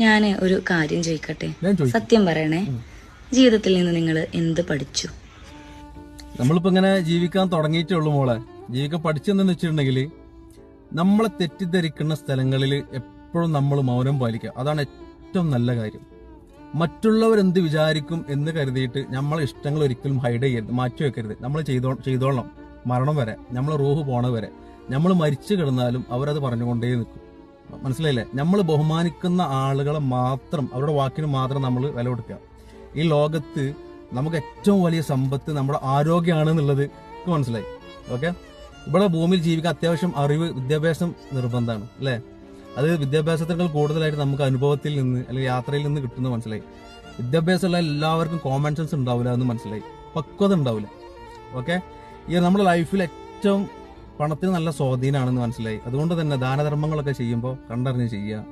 ഞാൻ ഒരു കാര്യം ചോദിക്കട്ടെ? സത്യം പറയണേ, ജീവിതത്തിൽ നിന്ന് നിങ്ങൾ എന്ത് പഠിച്ചു? നമ്മളിപ്പോ ഇങ്ങനെ ജീവിക്കാൻ തുടങ്ങിയിട്ടേ ഉള്ളൂ മോളെ. ജീവിക്കാൻ പഠിച്ചെന്ന് വെച്ചിട്ടുണ്ടെങ്കിൽ നമ്മളെ തെറ്റിദ്ധരിക്കുന്ന സ്ഥലങ്ങളിൽ എപ്പോഴും നമ്മൾ മൗനം പാലിക്കുക. അതാണ് ഏറ്റവും നല്ല കാര്യം. മറ്റുള്ളവരെന്ത് വിചാരിക്കും എന്ന് കരുതിയിട്ട് നമ്മളെ ഇഷ്ടങ്ങൾ ഒരിക്കലും ഹൈഡ് ചെയ്യരുത്, മാറ്റി വെക്കരുത്. നമ്മൾ ചെയ്തോളണം മരണം വരെ, നമ്മൾ റൂഹ് പോണ വരെ. നമ്മൾ മരിച്ചു കിടന്നാലും അവരത് പറഞ്ഞുകൊണ്ടേ നിൽക്കും. മനസ്സിലായില്ലേ? നമ്മൾ ബഹുമാനിക്കുന്ന ആളുകളെ മാത്രം, അവരുടെ വാക്കിന് മാത്രം നമ്മൾ വില കൊടുക്കുക. ഈ ലോകത്ത് നമുക്ക് ഏറ്റവും വലിയ സമ്പത്ത് നമ്മുടെ ആരോഗ്യമാണെന്നുള്ളത് മനസ്സിലായി. ഓക്കെ, ഇവിടെ ഭൂമിയിൽ ജീവിക്കാൻ അത്യാവശ്യം അറിവ്, വിദ്യാഭ്യാസം നിർബന്ധമാണ് അല്ലേ? അത് വിദ്യാഭ്യാസത്തേക്കാൾ കൂടുതലായിട്ട് നമുക്ക് അനുഭവത്തിൽ നിന്ന് അല്ലെങ്കിൽ യാത്രയിൽ നിന്ന് കിട്ടുന്നത് മനസ്സിലായി. വിദ്യാഭ്യാസമുള്ള എല്ലാവർക്കും കോമൺ സെൻസ് ഉണ്ടാവില്ല എന്ന് മനസ്സിലായി, പക്വത ഉണ്ടാവില്ല. ഓക്കെ, ഈ നമ്മുടെ ലൈഫിൽ ഏറ്റവും പണത്തിന് നല്ല സ്വാധീനമാണെന്ന് മനസ്സിലായി. അതുകൊണ്ട് തന്നെ ദാനധർമ്മങ്ങളൊക്കെ ചെയ്യുമ്പോൾ കണ്ടറിഞ്ഞ് ചെയ്യുക.